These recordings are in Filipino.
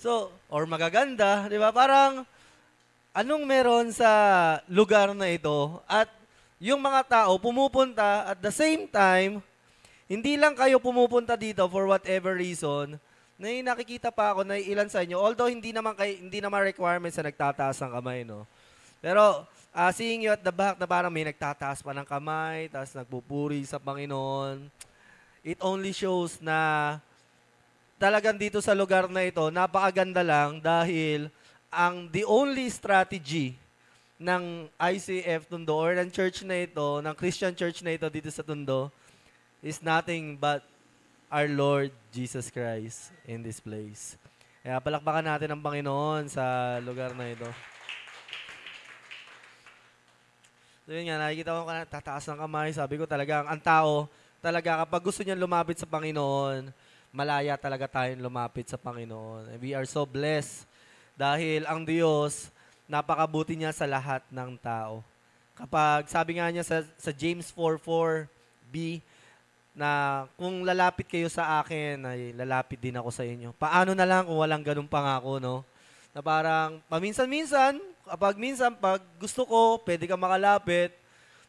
So, or magaganda, di ba? Parang, anong meron sa lugar na ito? At yung mga tao pumupunta at the same time, hindi lang kayo pumupunta dito for whatever reason, nakikita pa ako na ilan sa inyo, although hindi naman requirements na nagtataas ng kamay, no? Pero, seeing you at the back na parang may nagtataas pa ng kamay, tapos nagpupuri sa Panginoon, it only shows na talagang dito sa lugar na ito, napakaganda lang dahil the only strategy ng ICF Tondo or ng church na ito, ng Christian church na ito dito sa Tondo, is nothing but our Lord Jesus Christ in this place. Kaya palakpakan natin ang Panginoon sa lugar na ito. So yun nga, nakikita ko tataas ng kamay. Sabi ko talaga, ang tao, talaga kapag gusto niyan lumapit sa Panginoon, malaya talaga tayong lumapit sa Panginoon. And we are so blessed dahil ang Diyos, napakabuti niya sa lahat ng tao. Kapag sabi nga niya sa James 4:4b, na kung lalapit kayo sa akin, ay lalapit din ako sa inyo. Paano na lang kung walang ganung pangako, no? Na parang, paminsan-minsan, pag gusto ko, pwede ka makalapit.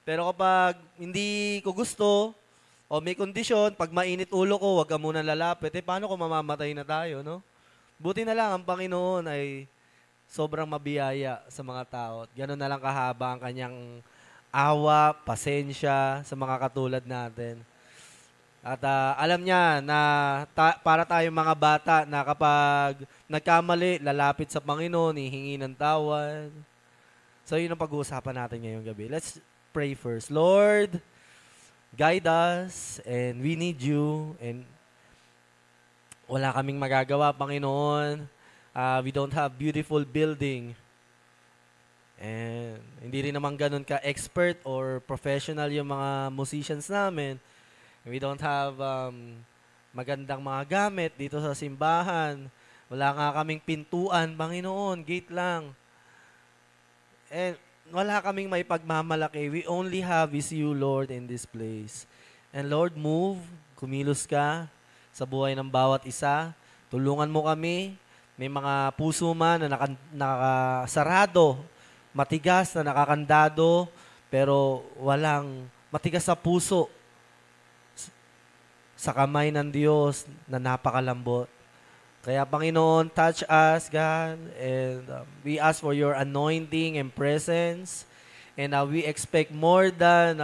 Pero kapag hindi ko gusto, o may kondisyon, pag mainit ulo ko, wag ka muna lalapit. Paano kung mamamatay na tayo, no? Buti na lang, ang Panginoon ay sobrang mabiyaya sa mga tao. Gano'n na lang kahaba ang kanyang awa, pasensya sa mga katulad natin. At alam niya na para tayong mga bata na kapag nagkamali, lalapit sa Panginoon, hihingi ng tawad. So yun ang pag-uusapan natin ngayong gabi. Let's pray first. Lord, guide us and we need you and wala kaming magagawa, Panginoon. We don't have beautiful building. And hindi rin naman ganun ka-expert or professional yung mga musicians namin. We don't have magandang mga gamit dito sa simbahan. Wala nga kaming pintuan, Panginoon, gate lang. And wala kaming may pagmamalaki. We only have is you, Lord, in this place. And Lord, move, kumilos ka sa buhay ng bawat isa. Tulungan mo kami. May mga puso man na nakasarado, matigas na nakakandado, pero walang matigas sa puso sa kamay ng Diyos na napakalambot. Kaya Panginoon, touch us, God, and we ask for your anointing and presence, and we expect more than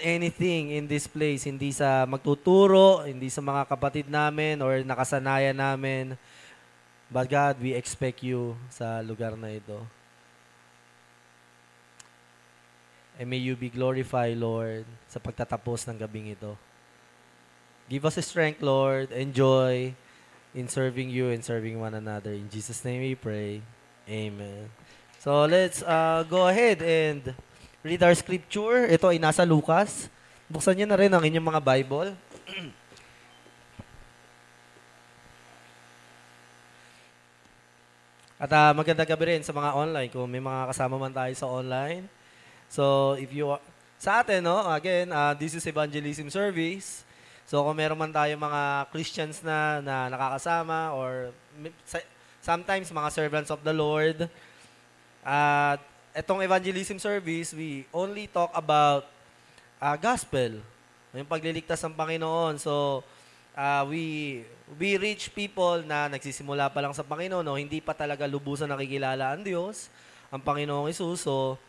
anything in this place, hindi sa magtuturo, hindi sa mga kapatid namin or nakasanayan namin, but God, we expect you sa lugar na ito. And may you be glorified, Lord, sa pagtatapos ng gabing ito. Give us strength, Lord, and joy in serving you and serving one another. In Jesus' name we pray. Amen. So let's go ahead and read our scripture. Ito ay nasa Lucas. Buksan niyo na rin ang inyong mga Bible. At magandang gabi rin sa mga online, kung may mga kasama man tayo sa online. So, if you are, sa atin, no, again, this is evangelism service. So, kung meron man tayo mga Christians na nakakasama or sometimes mga servants of the Lord, etong evangelism service, we only talk about gospel, yung pagliligtas ng Panginoon. So, we reach people na nagsisimula pa lang sa Panginoon, no? Hindi pa talaga lubusan nakikilala ang Diyos, ang Panginoong Hesus. So,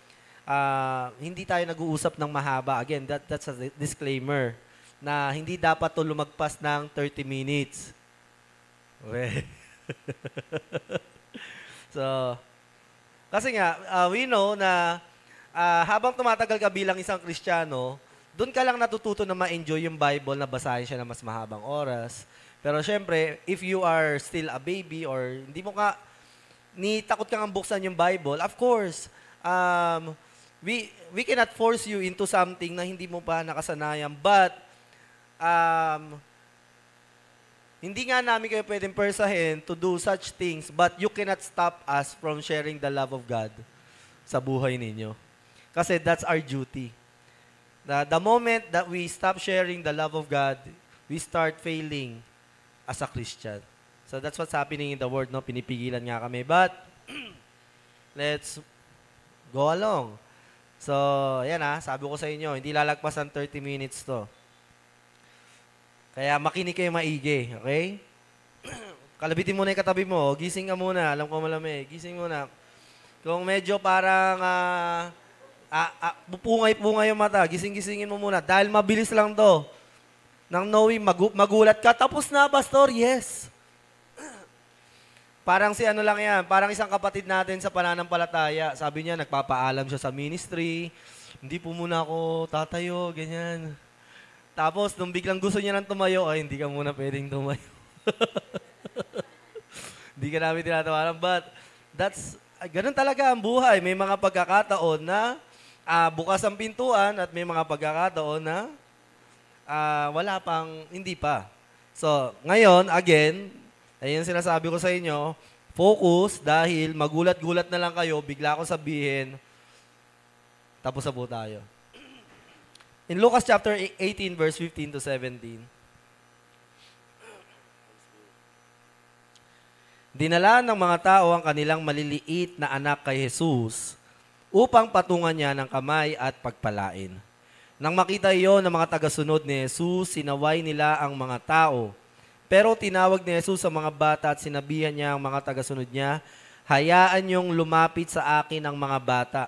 hindi tayo nag-uusap ng mahaba. Again, that's a disclaimer na hindi dapat to lumagpas ng 30 minutes. Okay. So, kasi nga, we know na habang tumatagal ka bilang isang Kristiyano, doon ka lang natututo na ma-enjoy yung Bible na basahin siya na mas mahabang oras. Pero syempre, if you are still a baby or hindi mo takot kang buksan yung Bible, of course, we cannot force you into something na hindi mo pa nakasanayan. But, hindi nga namin kayo pwedeng persahin to do such things, but you cannot stop us from sharing the love of God sa buhay ninyo. Kasi that's our duty. The moment that we stop sharing the love of God, we start failing as a Christian. So that's what's happening in the world, no? Pinipigilan nga kami. But, let's go along. So, ayan sabi ko sa inyo, hindi lalagpas ang 30 minutes to. Kaya makinig kayo maigi, okay? Kalabitin mo na yung katabi mo, gising ka muna, alam ko malamig, gising muna. Kung medyo parang pupungay-pungay yung mata, gising-gisingin mo muna, dahil mabilis lang to. Nang knowing, magulat ka, tapos na, pastor, yes. Parang si ano lang yan, parang isang kapatid natin sa pananampalataya. Sabi niya, nagpapaalam siya sa ministry. Hindi po muna ako tatayo, ganyan. Tapos, nung biglang gusto niya nang tumayo, ay, hindi ka muna pwedeng tumayo. Hindi ka namin tinatawanan. But, ganun talaga ang buhay. May mga pagkakataon na bukas ang pintuan at may mga pagkakataon na wala pang, hindi pa. So, ngayon, again, ayun sinasabi ko sa inyo, focus dahil magulat-gulat na lang kayo, bigla ko sabihin, tapos na po tayo. In Lucas chapter 18, verse 15 to 17, dinala ng mga tao ang kanilang maliliit na anak kay Jesus upang patungan niya ng kamay at pagpalain. Nang makita iyon ng mga tagasunod ni Jesus, sinaway nila ang mga tao. Pero tinawag ni Jesus sa mga bata at sinabihan niya ang mga tagasunod niya, hayaan niyong lumapit sa akin ang mga bata.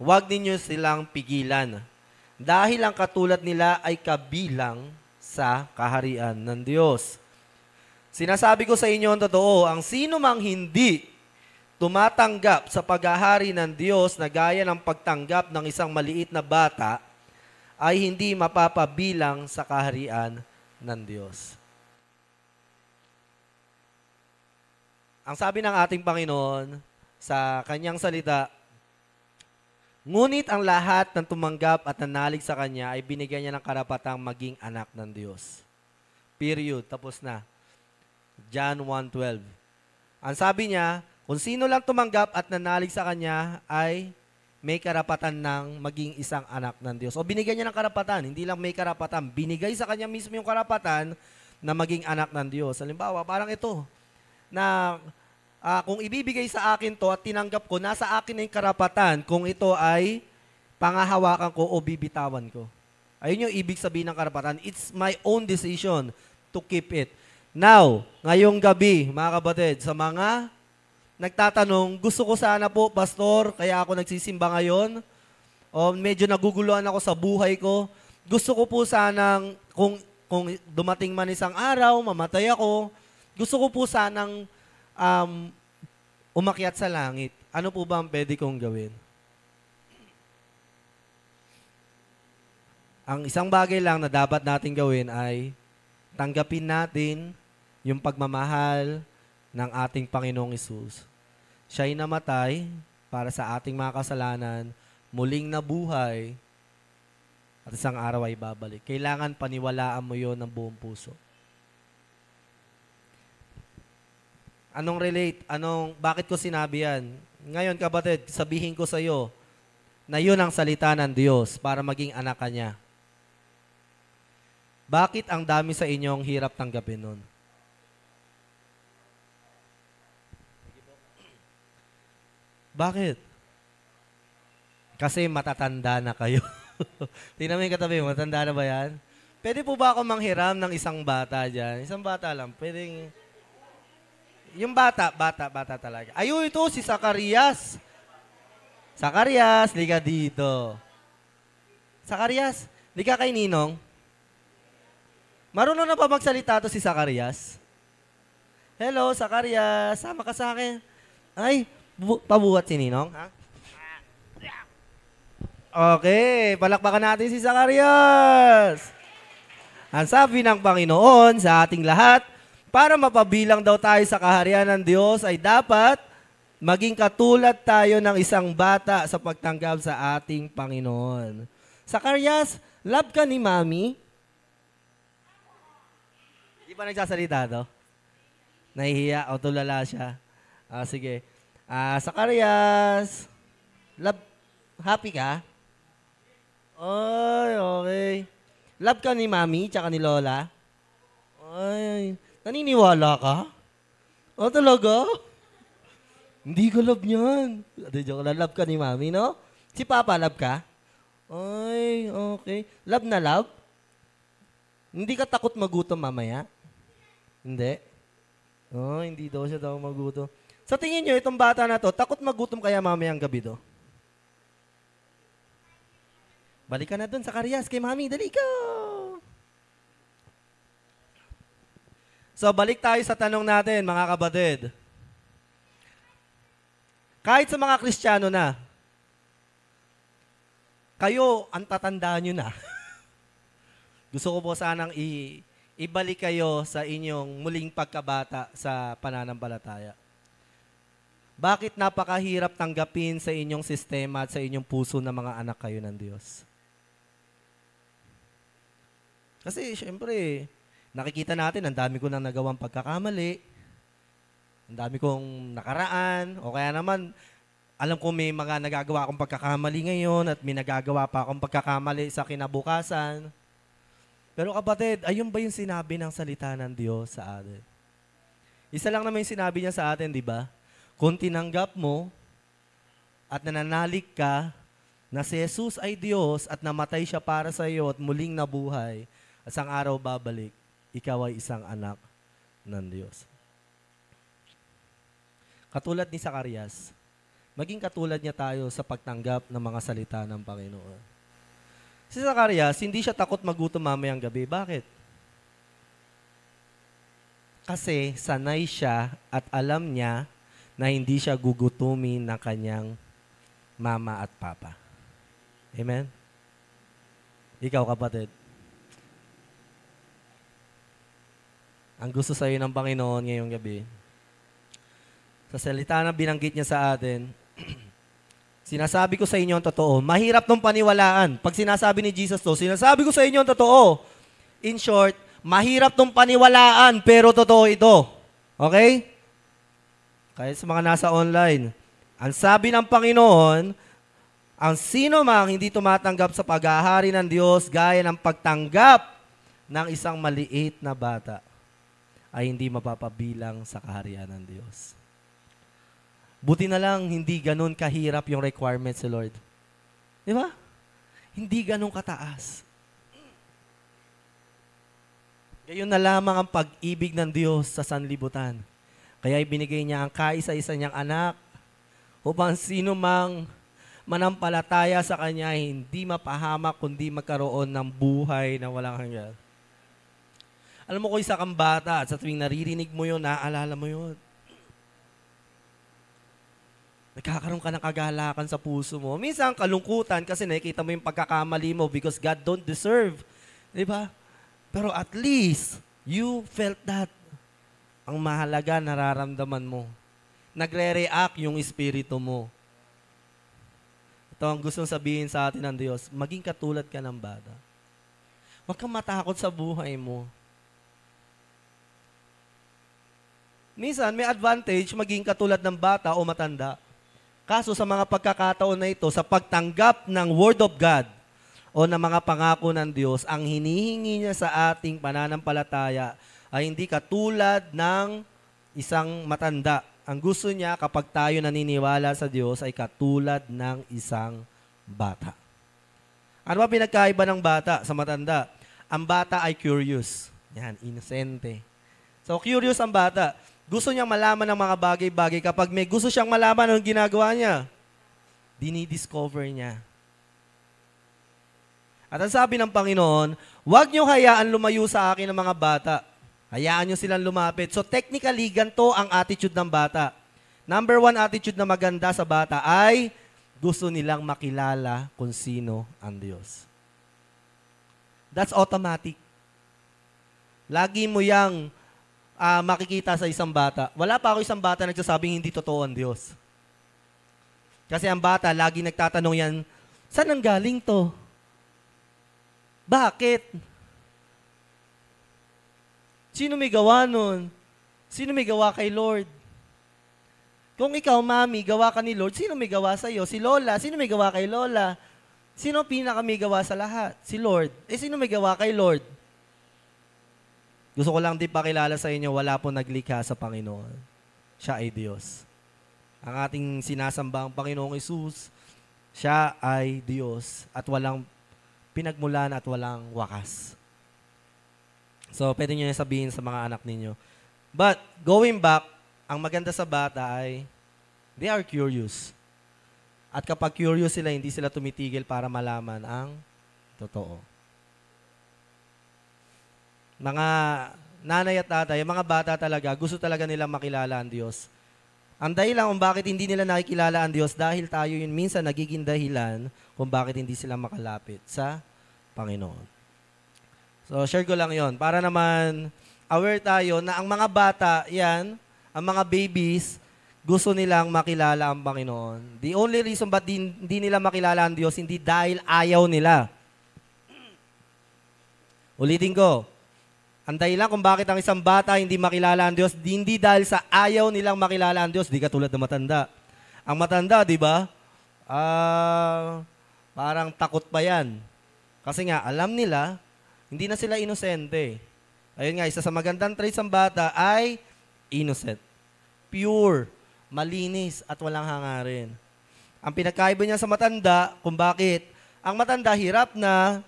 Huwag ninyo silang pigilan, dahil ang katulad nila ay kabilang sa kaharian ng Diyos. Sinasabi ko sa inyo ang totoo, ang sino mang hindi tumatanggap sa paghahari ng Diyos na gaya ng pagtanggap ng isang maliit na bata, ay hindi mapapabilang sa kaharian ng Diyos. Ang sabi ng ating Panginoon sa kanyang salita, ngunit ang lahat ng tumanggap at nanalig sa kanya ay binigyan niya ng karapatang maging anak ng Diyos. Period. Tapos na. John 1:12. Ang sabi niya, kung sino lang tumanggap at nanalig sa kanya ay may karapatan ng maging isang anak ng Diyos. O binigyan niya ng karapatan, hindi lang may karapatan, binigay sa kanya mismo yung karapatan na maging anak ng Diyos. Halimbawa, parang ito, na kung ibibigay sa akin to at tinanggap ko, nasa akin na yung karapatan kung ito ay pangahawakan ko o bibitawan ko. Ayun yung ibig sabihin ng karapatan. It's my own decision to keep it. Now, ngayong gabi, mga kapatid, sa mga nagtatanong, gusto ko sana po, pastor, kaya ako nagsisimba ngayon, o medyo naguguluhan ako sa buhay ko, gusto ko po sanang, kung dumating man isang araw, mamatay ako, gusto ko po sanang umakyat sa langit. Ano po ba ang pwede kong gawin? Ang isang bagay lang na dapat natin gawin ay tanggapin natin yung pagmamahal ng ating Panginoong Hesus. Siya'y namatay para sa ating mga kasalanan, muling nabuhay, at isang araw ay babalik. Kailangan paniwalaan mo yon ng buong puso. Bakit ko sinabi yan? Ngayon, kapatid, sabihin ko sa iyo na yun ang salita ng Diyos para maging anak ka niya. Bakit ang dami sa inyong hirap tanggapin nun? Bakit? Kasi matatanda na kayo. Tingnan mo yung katabi mo, matanda na ba yan? Pwede po ba ako manghiram ng isang bata dyan? Isang bata lang, pwedeng... Yung bata talaga. Ayun, ito, si Zacarias. Zacarias, liga dito. Zacarias, liga kay Ninong. Marunong na ba magsalita to si Zacarias? Hello, Zacarias, sama ka sa akin. Ay, pabuhat si Ninong, ha? Okay, palakpakan natin si Zacarias. Ang sabi ng Panginoon sa ating lahat, para mapabilang daw tayo sa kaharian ng Diyos ay dapat maging katulad tayo ng isang bata sa pagtanggap sa ating Panginoon. Zacarias, love ka ni Mami? Di ba nagsasalita to? Nahihiya o tulala siya? Sige. Zacarias, happy ka? Ay, okay. Love ka ni Mami tsaka ni Lola? Ay, Naniniwala ka? O talaga? Hindi ko love niyan. Joke lang, love ka ni Mami, no? Si Papa, love ka? Ay, okay. Love na love? Hindi ka takot magutom mamaya? Hindi? Oh, hindi daw siya magutom. Sa tingin nyo, itong bata na to, takot magutom kaya mamayang gabi do? Balik ka na dun sa karyas kay Mami, dali ka! So, balik tayo sa tanong natin, mga kapatid. Kahit sa mga Kristiyano na, kayo, ang tatandaan nyo na. Gusto ko po sanang ibalik kayo sa inyong muling pagkabata sa pananampalataya. Bakit napakahirap tanggapin sa inyong sistema at sa inyong puso na mga anak kayo ng Diyos? Kasi, syempre, nakikita natin, ang dami ko nang nagawang pagkakamali, ang dami kong nakaraan, o kaya naman, alam ko may mga nagagawa akong pagkakamali ngayon at may nagagawa pa akong pagkakamali sa kinabukasan. Pero kapatid, ayun ba yung sinabi ng salita ng Diyos sa atin? Isa lang naman yung sinabi niya sa atin, di ba? Kung tinanggap mo at nananalig ka na si Jesus ay Diyos at namatay siya para sa iyo at muling nabuhay, at isang araw babalik, ikaw ay isang anak ng Diyos. Katulad ni Zacarias, maging katulad niya tayo sa pagtanggap ng mga salita ng Panginoon. Si Zacarias, hindi siya takot magutom mamayang gabi. Bakit? Kasi sanay siya at alam niya na hindi siya gugutumin ng kanyang mama at papa. Amen? Ikaw, kapatid. Ang gusto sa'yo ng Panginoon ngayong gabi, sa salita na binanggit niya sa atin, sinasabi ko sa inyo ang totoo. Mahirap tong paniwalaan. Pag sinasabi ni Jesus to, sinasabi ko sa inyo ang totoo. In short, mahirap tong paniwalaan, pero totoo ito. Okay? Kaya sa mga nasa online, ang sabi ng Panginoon, ang sino mang hindi tumatanggap sa paghahari ng Diyos gaya ng pagtanggap ng isang maliit na bata, ay hindi mapapabilang sa kaharian ng Diyos. Buti na lang, hindi ganun kahirap yung requirements si Lord. Di ba? Hindi ganun kataas. Gayon na lamang ang pag-ibig ng Diyos sa sanlibutan. Kaya ibinigay niya ang kaisa-isa niyang anak upang sino mang manampalataya sa Kanya hindi mapahamak kundi magkaroon ng buhay na walang hanggan. Alam mo kung isa kang bata at sa tuwing naririnig mo yun, naaalala mo yun. Nagkakaroon ka ng kagalakan sa puso mo. Minsan kalungkutan kasi nakikita mo yung pagkakamali mo because God don't deserve. Diba? Pero at least, you felt that. Ang mahalaga, nararamdaman mo. Nagre-react yung espiritu mo. Ito ang gustong sabihin sa atin ng Diyos, maging katulad ka ng bata. Huwag kang matakot sa buhay mo. Minsan, may advantage maging katulad ng bata o matanda. Kaso sa mga pagkakataon na ito, sa pagtanggap ng Word of God o ng mga pangako ng Diyos, ang hinihingi niya sa ating pananampalataya ay hindi katulad ng isang matanda. Ang gusto niya kapag tayo naniniwala sa Diyos ay katulad ng isang bata. Ano ba pinagkaiba ng bata sa matanda? Ang bata ay curious. Yan, inosente. So, curious ang bata. Gusto niyang malaman ng mga bagay-bagay. Kapag may gusto siyang malaman, anong ginagawa niya? Dinidiscover niya. At ang sabi ng Panginoon, huwag niyo hayaan lumayo sa akin ng mga bata. Hayaan niyo silang lumapit. So technically, ganito ang attitude ng bata. Number one attitude na maganda sa bata ay gusto nilang makilala kung sino ang Diyos. That's automatic. Lagi mo yang makikita sa isang bata. Wala pa ako isang bata nagsasabing hindi totoo ang Diyos. Kasi ang bata, lagi nagtatanong yan, saan ang galing to? Bakit? Sino may gawa nun? Sino may gawa kay Lord? Kung ikaw, mami, gawa ka ni Lord, sino may gawa sa iyo? Si Lola, sino may gawa kay Lola? Sino pinaka may gawa sa lahat? Si Lord. Sino may gawa kay Lord? Gusto ko lang din pakilala sa inyo, wala po naglikha sa Panginoon. Siya ay Diyos. Ang ating sinasambang Panginoong Hesus, siya ay Diyos at walang pinagmulan at walang wakas. So, pwede nyo yung sabihin sa mga anak ninyo. But, going back, ang maganda sa bata ay, they are curious. At kapag curious sila, hindi sila tumitigil para malaman ang totoo. Mga nanay at tatay, mga bata talaga, gusto talaga nilang makilala ang Diyos. Ang dahilan kung bakit hindi nila nakikilala ang Diyos, dahil tayo yun minsan nagiging dahilan kung bakit hindi sila makalapit sa Panginoon. So, share ko lang yon para naman aware tayo na ang mga bata, yan, ang mga babies, gusto nilang makilala ang Panginoon. The only reason ba't hindi nila makilala ang Diyos, hindi dahil ayaw nila. Ulitin ko, ang dahilan kung bakit ang isang bata hindi makilala ang Diyos, hindi dahil sa ayaw nilang makilala ang Diyos, di katulad ng matanda. Ang matanda, di ba, parang takot pa yan. Kasi nga, alam nila, hindi na sila inosente. Ayun nga, isa sa magandang traits ng bata ay innocent. Pure, malinis, at walang hangarin. Ang pinagkaiba niya sa matanda, kung bakit, ang matanda hirap na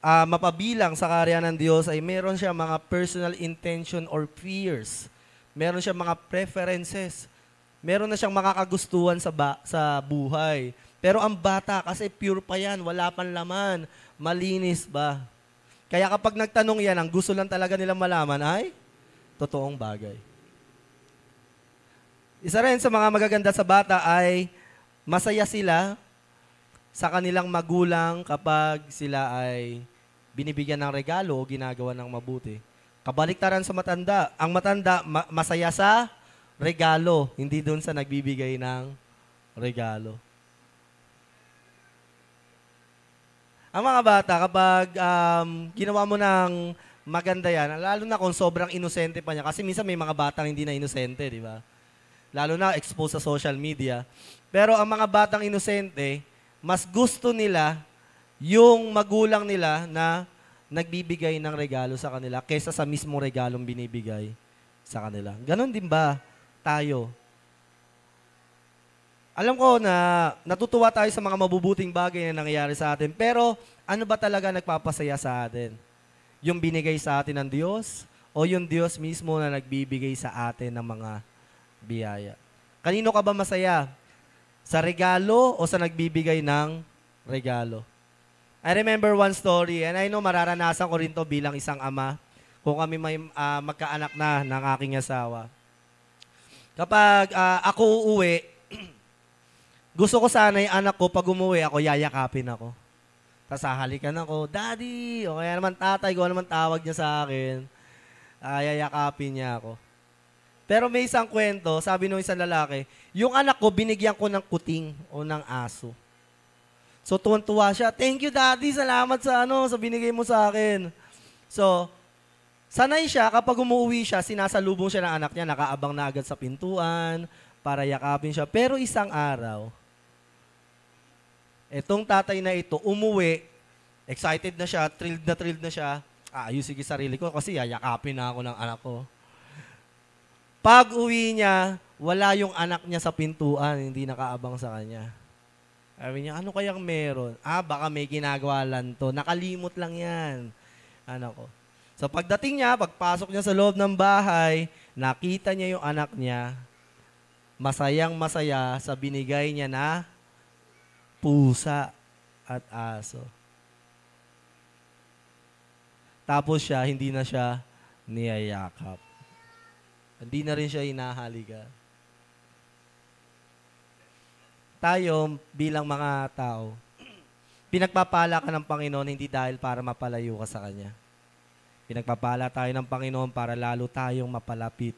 mapabilang sa karya ng Diyos ay meron siya mga personal intention or fears. Meron siya mga preferences. Meron na siyang makakagustuhan sa buhay. Pero ang bata, kasi pure pa yan, wala pang laman, malinis ba? Kaya kapag nagtanong yan, ang gusto lang talaga nilang malaman ay totoong bagay. Isa rin sa mga magaganda sa bata ay masaya sila sa kanilang magulang kapag sila ay binibigyan ng regalo o ginagawa ng mabuti. Kabaliktaran sa matanda. Ang matanda, masaya sa regalo, hindi dun sa nagbibigay ng regalo. Ang mga bata, kapag ginawa mo ng maganda yan, lalo na kung sobrang inosente pa niya, kasi minsan may mga batang hindi na inosente, di ba? Lalo na exposed sa social media. Pero ang mga batang inosente, mas gusto nila yung magulang nila na nagbibigay ng regalo sa kanila kaysa sa mismong regalong binibigay sa kanila. Ganon din ba tayo? Alam ko na natutuwa tayo sa mga mabubuting bagay na nangyayari sa atin, pero ano ba talaga nagpapasaya sa atin? Yung binigay sa atin ng Diyos o yung Diyos mismo na nagbibigay sa atin ng mga biyaya? Kanino ka ba masaya? Sa regalo o sa nagbibigay ng regalo? I remember one story, and I know mararanasan ko rin to bilang isang ama kung kami may magkaanak na ng aking asawa. Kapag ako uuwi, gusto ko sana yung anak ko, pag umuwi ako, yayakapin ako. Tapos hahalikan ako, Daddy! O kaya naman tatay, kung naman tawag niya sa akin, yayakapin niya ako. Pero may isang kwento, sabi nung isang lalaki, yung anak ko, binigyan ko ng kuting o ng aso. So, tuwan-tuwa siya, thank you, Daddy, salamat sa sa binigay mo sa akin. So, sanay siya, kapag umuwi siya, sinasalubong siya ng anak niya, nakaabang na agad sa pintuan, para yakapin siya. Pero isang araw, etong tatay na ito, umuwi, excited na siya, thrilled na siya, ayusin yung sarili ko kasi yayakapin na ako ng anak ko. Pag uwi niya, wala yung anak niya sa pintuan, hindi nakaabang sa kanya. Sabi niya, ano kayang meron? Baka may ginagawa lang to. Nakalimot lang yan. Anak ko. So pagdating niya, pagpasok niya sa loob ng bahay, nakita niya yung anak niya, masayang masaya sa binigay niya na pusa at aso. Tapos siya, hindi na siya niyayakap. Hindi na rin siya hinahalikan. Tayo, bilang mga tao, pinagpapala ka ng Panginoon hindi dahil para mapalayo ka sa Kanya. Pinagpapala tayo ng Panginoon para lalo tayong mapalapit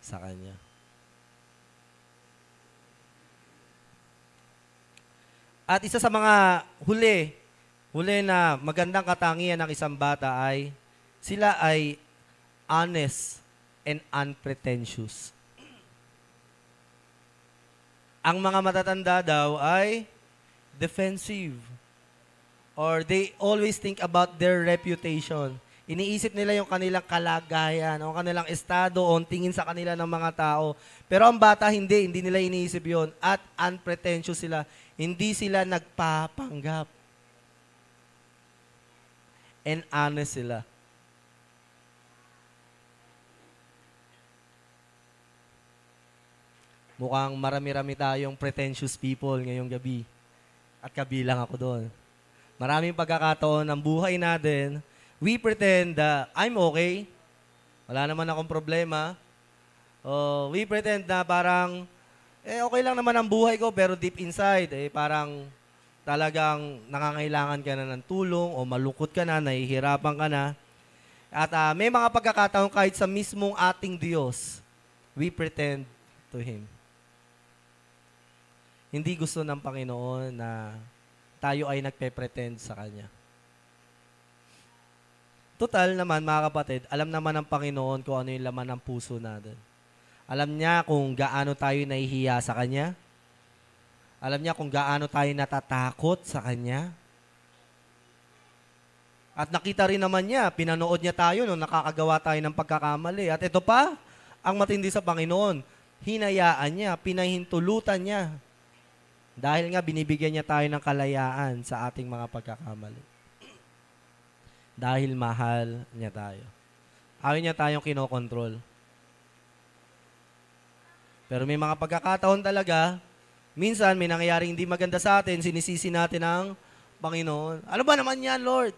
sa Kanya. At isa sa mga huli na magandang katangian ng isang bata ay sila ay honest and unpretentious. Ang mga matatanda daw ay defensive or they always think about their reputation. Iniisip nila yung kanilang kalagayan, o kanilang estado, o tingin sa kanila ng mga tao. Pero ang bata, hindi nila iniisip yon. At unpretentious sila. Hindi sila nagpapanggap. And honest sila. Mukhang marami-rami tayong pretentious people ngayong gabi. At kabilang ako doon. Maraming pagkakataon ng buhay natin, we pretend that I'm okay. Wala naman akong problema. We pretend na parang, okay lang naman ang buhay ko, pero deep inside, parang talagang nangangailangan ka na ng tulong o malungkot ka na, nahihirapan ka na. At may mga pagkakataon kahit sa mismong ating Diyos, we pretend to Him. Hindi gusto ng Panginoon na tayo ay nagpe-pretend sa Kanya. Total naman, mga kapatid, alam naman ng Panginoon kung ano yung laman ng puso natin. Alam niya kung gaano tayo nahihiya sa Kanya. Alam niya kung gaano tayo natatakot sa Kanya. At nakita rin naman niya, pinanood niya tayo nung nakakagawa tayo ng pagkakamali. At ito pa, ang matindi sa Panginoon, hinayaan niya, pinahintulutan niya. Dahil nga binibigyan niya tayo ng kalayaan sa ating mga pagkakamali. Dahil mahal niya tayo. Ayaw niya tayong kinokontrol. Pero may mga pagkakataon talaga, minsan may nangyayaring hindi maganda sa atin, sinisisi natin ang Panginoon. Ano ba naman yan, Lord?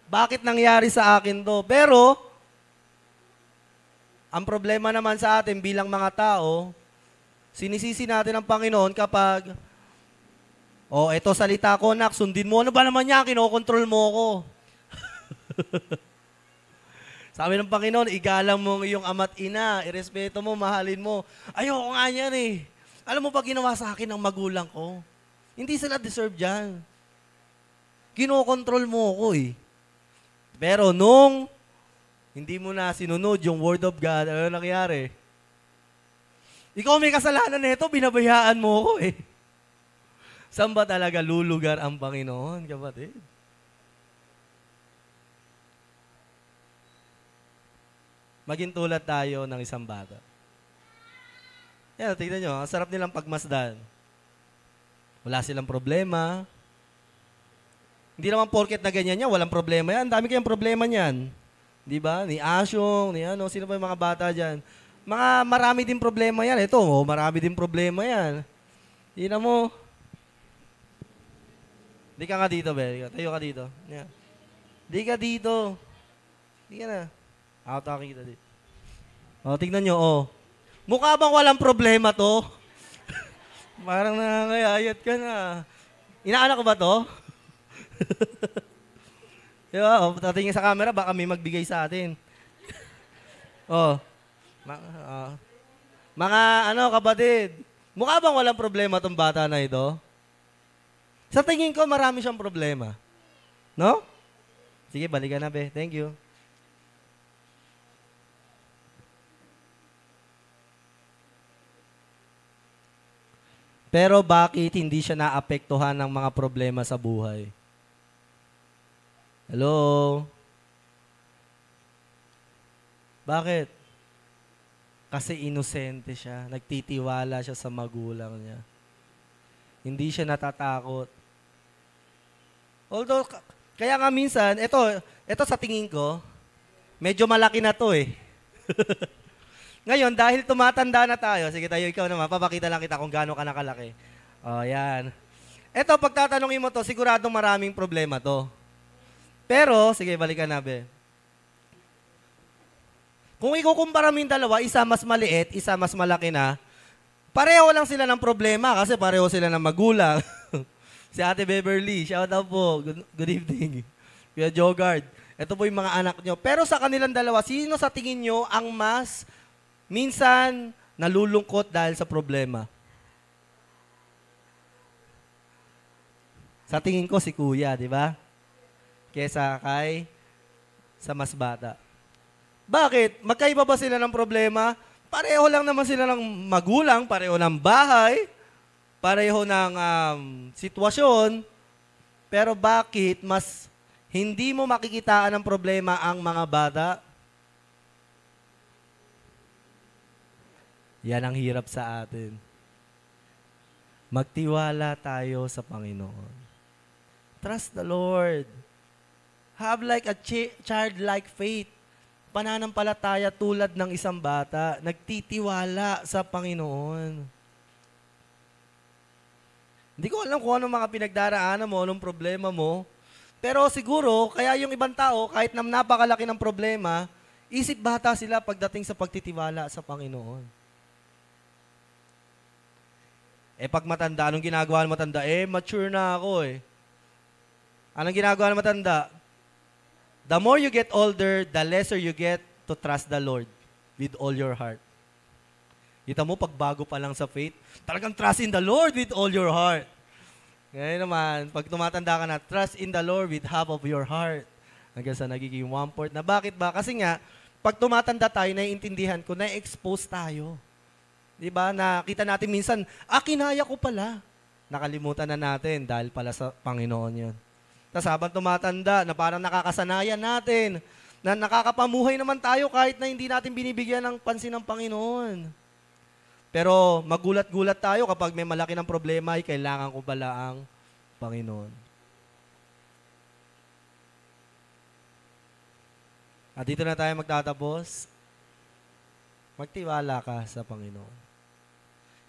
Bakit nangyari sa akin to? Pero, ang problema naman sa atin bilang mga tao, sinisisi natin ang Panginoon kapag, eto salita ko, nak, sundin mo. Ano ba naman yan? Kinokontrol mo ko. Sabi ng Panginoon, igalang mo iyong ama't ina, irespeto mo, mahalin mo. Ayoko nga yan eh. Alam mo ba ginawa sa akin ng magulang ko? Hindi sila deserve dyan. Kinokontrol mo ko eh. Pero nung hindi mo na sinunod yung word of God, ano nangyari? Ikaw may kasalanan nito, binabayaan mo ko eh. Saan ba talaga lulugar ang Panginoon, kapatid? Maging tulad tayo ng isang bata. Yan, tignan nyo, ang sarap nilang pagmasdan. Wala silang problema. Hindi naman porket na ganyan niya, walang problema yan. Dami kayong problema niyan. Di ba? Ni Asyong, ni ano, sino ba yung mga bata dyan? Marami din problema yan. Ito, marami din problema yan. Tingnan mo. Di ka nga dito, be. Tayo ka dito. Yan. Di ka dito. Di ka na. Ako kita dito. Tignan nyo, mukha bang walang problema to? Parang nangangayayat ka na. Inaanak ko ba to? Diba? Tatingin sa camera, baka may magbigay sa atin. Mga kapatid, mukha bang walang problema tong bata na ito? Sa tingin ko, marami siyang problema. No? Sige, balikan na, be. Thank you. Pero bakit hindi siya naapektuhan ng mga problema sa buhay? Hello? Bakit? Kasi inosente siya. Nagtitiwala siya sa magulang niya. Hindi siya natatakot. Although, kaya nga minsan, ito sa tingin ko, medyo malaki na to eh. Ngayon, dahil tumatanda na tayo, sige tayo, ikaw naman, papakita lang kita kung gaano ka nakalaki. Yan. Ito, pagtatanungin mo to, siguradong maraming problema to. Pero, sige, balikan na, be. Kung ikukumpara mo yung dalawa, isa mas maliit, isa mas malaki na, pareho lang sila ng problema kasi pareho sila ng magulang. Si Ate Beverly, shout out po. Good evening. Kuya Jogard. Ito po yung mga anak nyo. Pero sa kanilang dalawa, sino sa tingin nyo ang mas minsan nalulungkot dahil sa problema? Sa tingin ko si Kuya, di ba? Kesa sa mas bata. Bakit? Magkaiba ba sila ng problema? Pareho lang naman sila ng magulang, pareho ng bahay, pareho ng sitwasyon, pero bakit mas Hindi mo makikitaan ng problema ang mga bata. Yan ang hirap sa atin. Magtiwala tayo sa Panginoon. Trust the Lord. Have like a childlike faith. Pananampalataya tulad ng isang bata. Nagtitiwala sa Panginoon. Hindi ko alam kung anong mga pinagdaraanan mo, anong problema mo. Pero siguro, kaya yung ibang tao, kahit na napakalaki ng problema, isip bata sila pagdating sa pagtitiwala sa Panginoon. Pag matanda, anong ginagawa ng matanda? Mature na ako eh. Anong ginagawa ng matanda? The more you get older, the lesser you get to trust the Lord with all your heart. Kita mo, pag bago pa lang sa faith, talagang trust in the Lord with all your heart. Ngayon naman, pag tumatanda ka na, trust in the Lord with half of your heart. Hanggang sa nagiging 1/4 na. Bakit ba? Kasi nga, pag tumatanda tayo, naiintindihan ko, na-expose tayo. Diba? Nakita natin minsan, kinaya ko pala. Nakalimutan na natin dahil pala sa Panginoon yun. Tapos habang tumatanda, na parang nakakasanayan natin, na nakakapamuhay naman tayo kahit na hindi natin binibigyan ng pansin ng Panginoon. Pero magulat-gulat tayo kapag may malaki ng problema, ay kailangan ko pala ang Panginoon. At dito na tayo magtatapos. Magtiwala ka sa Panginoon.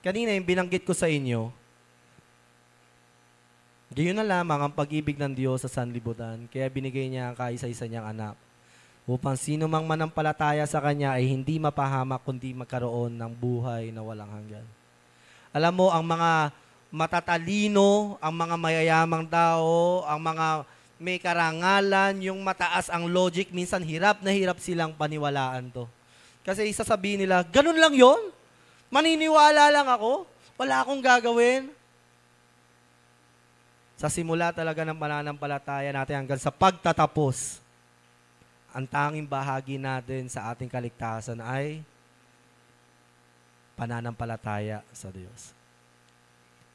Kanina yung binanggit ko sa inyo, gayon na lamang ang pag-ibig ng Diyos sa sanlibutan, kaya binigay niya ang kaisa-isa niyang anak, upang sino mang manampalataya sa Kanya ay hindi mapahamak kundi magkaroon ng buhay na walang hanggan. Alam mo, ang mga matatalino, ang mga mayayamang tao, ang mga may karangalan, yung mataas ang logic, minsan hirap na hirap silang paniwalaan to. Kasi isasabihin nila, ganun lang yon? Maniniwala lang ako? Wala akong gagawin? Sa simula talaga ng pananampalataya natin hanggang sa pagtatapos, ang tanging bahagi natin sa ating kaligtasan ay pananampalataya sa Diyos.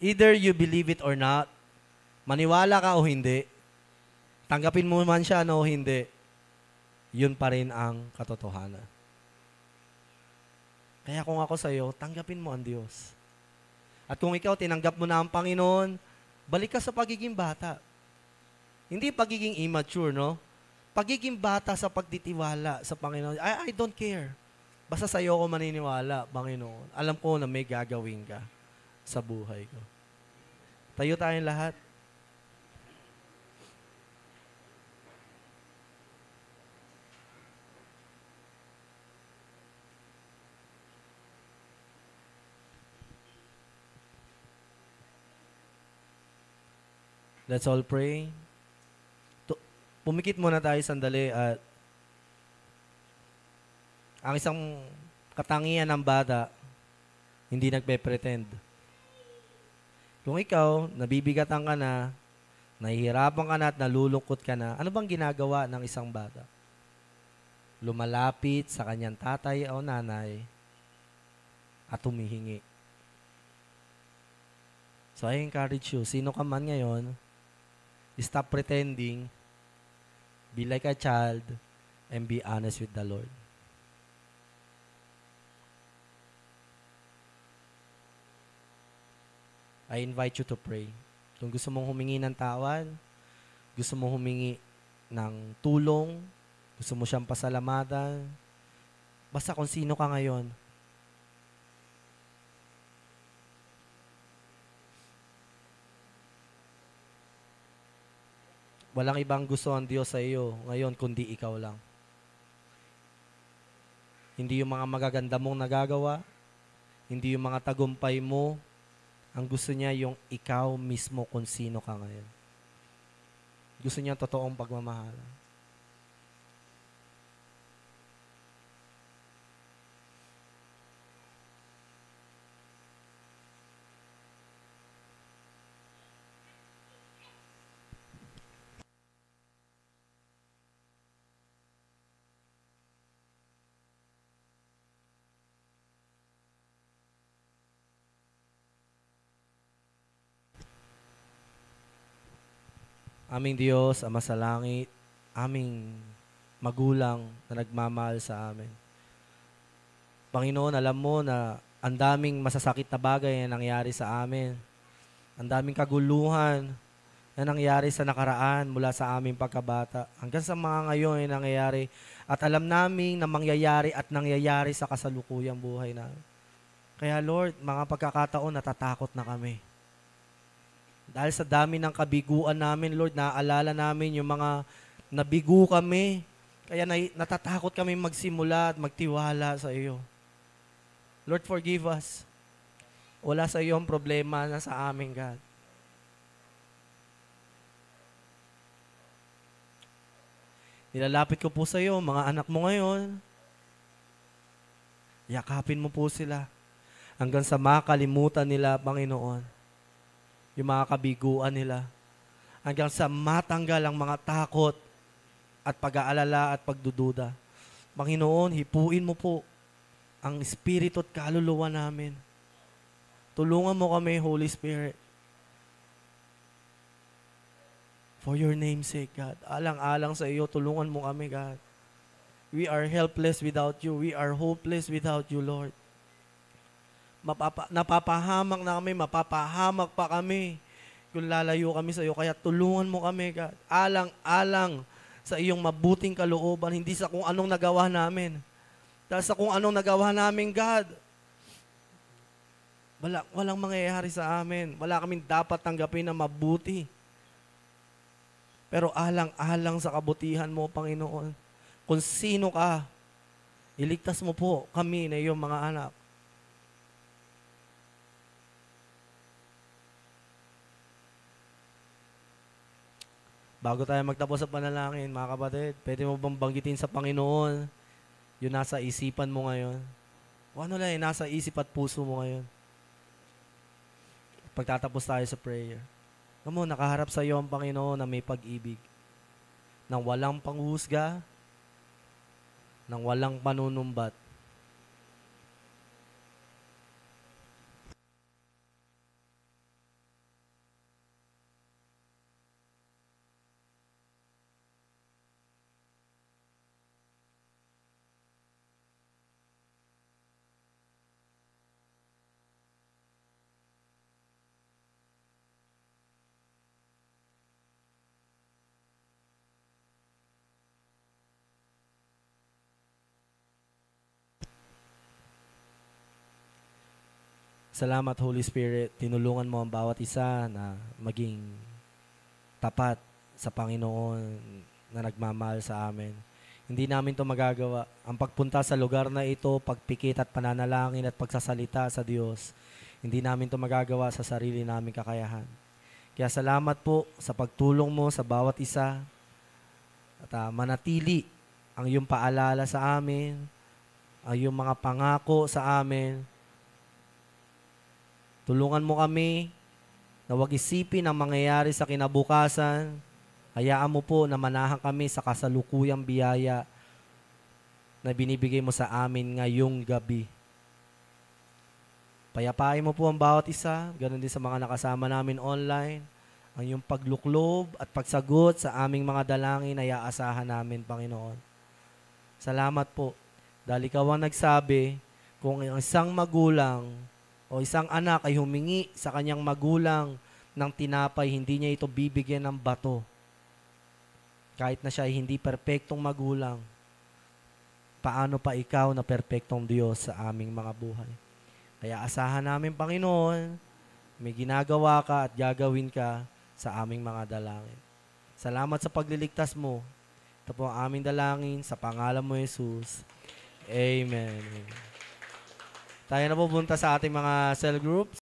Either you believe it or not, maniwala ka o hindi, tanggapin mo man siya o hindi, yun pa rin ang katotohanan. Kaya kung ako sa'yo, tanggapin mo ang Diyos. At kung ikaw tinanggap mo na ang Panginoon, balik ka sa pagiging bata. Hindi pagiging immature, no? Pagiging bata sa pagtitiwala sa Panginoon. I don't care. Basta sa'yo ako maniniwala, Panginoon. Alam ko na may gagawin ka sa buhay ko. Tayo tayong lahat. Let's all pray. Pumikit muna tayo sandali at ang isang katangian ng bata, hindi nagpe-pretend. Kung ikaw, nabibigatan ka na, nahihirapan ka na at nalulungkot ka na, ano bang ginagawa ng isang bata? Lumalapit sa kanyang tatay o nanay at humihingi. So I encourage you, sino ka man ngayon, stop pretending, be like a child, and be honest with the Lord. I invite you to pray. Kung gusto mong humingi ng tawad, gusto mong humingi ng tulong, gusto mo siyang pasalamatan, basta kung sino ka ngayon, walang ibang gusto ang Diyos sa iyo ngayon kundi ikaw lang. Hindi yung mga magaganda mong nagagawa, hindi yung mga tagumpay mo. Ang gusto niya yung ikaw mismo kung sino ka ngayon. Gusto niya totoong pagmamahalan. Aming Diyos, Ama sa langit, aming magulang na nagmamahal sa amin. Panginoon, alam mo na ang daming masasakit na bagay na nangyari sa amin. Ang daming kaguluhan na nangyari sa nakaraan mula sa aming pagkabata. Hanggang sa mga ngayon ay nangyayari. At alam namin na mangyayari at nangyayari sa kasalukuyang buhay namin. Kaya Lord, mga pagkakataon natatakot na kami. Dahil sa dami ng kabiguan namin, Lord, naaalala namin yung mga nabigo kami. Kaya natatakot kami magsimula at magtiwala sa iyo. Lord, forgive us. Wala sa iyo ang problema na sa amin, God. Nilalapit ko po sa iyo, mga anak mo ngayon. Yakapin mo po sila hanggang sa makalimutan nila, Panginoon, yung mga kabiguan nila. Hanggang sa matanggal ang mga takot at pag-aalala at pagdududa. Panginoon, hipuin mo po ang espiritu at kaluluwa namin. Tulungan mo kami, Holy Spirit. For your name's sake, God. Alang-alang sa iyo, tulungan mo kami, God. We are helpless without you. We are hopeless without you, Lord. Napapahamak na kami, mapapahamak pa kami kung lalayo kami sa iyo. Kaya tulungan mo kami, God. Alang-alang sa iyong mabuting kalooban, hindi sa kung anong nagawa namin. Dahil sa kung anong nagawa namin, God, walang mangyayari sa amin. Wala kaming dapat tanggapin na mabuti. Pero alang-alang sa kabutihan mo, Panginoon, kung sino ka, iligtas mo po kami na iyong mga anak. Bago tayo magtapos sa panalangin, mga kapatid, pwede mo bang banggitin sa Panginoon yung nasa isipan mo ngayon? O ano lang, nasa isip at puso mo ngayon? Pagtatapos tayo sa prayer. Alam mo, nakaharap sa iyo ang Panginoon na may pag-ibig. Nang walang panghusga, nang walang panunumbat. Salamat, Holy Spirit. Tinulungan mo ang bawat isa na maging tapat sa Panginoon na nagmamahal sa amin. Hindi namin ito magagawa. Ang pagpunta sa lugar na ito, pagpikit at pananalangin at pagsasalita sa Diyos, hindi namin ito magagawa sa sarili naming kakayahan. Kaya salamat po sa pagtulong mo sa bawat isa at manatili ang iyong paalala sa amin, ang iyong mga pangako sa amin. Tulungan mo kami na huwag isipin ang mangyayari sa kinabukasan. Hayaan mo po na manahan kami sa kasalukuyang biyaya na binibigay mo sa amin ngayong gabi. Payapain mo po ang bawat isa, ganoon din sa mga nakasama namin online. Ang iyong pagluklob at pagsagot sa aming mga dalangin ay aasahan namin, Panginoon. Salamat po. Dahil ikaw ang nagsabi, kung ang isang magulang o isang anak ay humingi sa kanyang magulang ng tinapay, hindi niya ito bibigyan ng bato. Kahit na siya ay hindi perpektong magulang, paano pa ikaw na perpektong Diyos sa aming mga buhay? Kaya asahan namin, Panginoon, may ginagawa ka at gagawin ka sa aming mga dalangin. Salamat sa pagliligtas mo. Ito po ang aming dalangin sa pangalan mo, Jesus. Amen. Tayo na pupunta sa ating mga cell groups.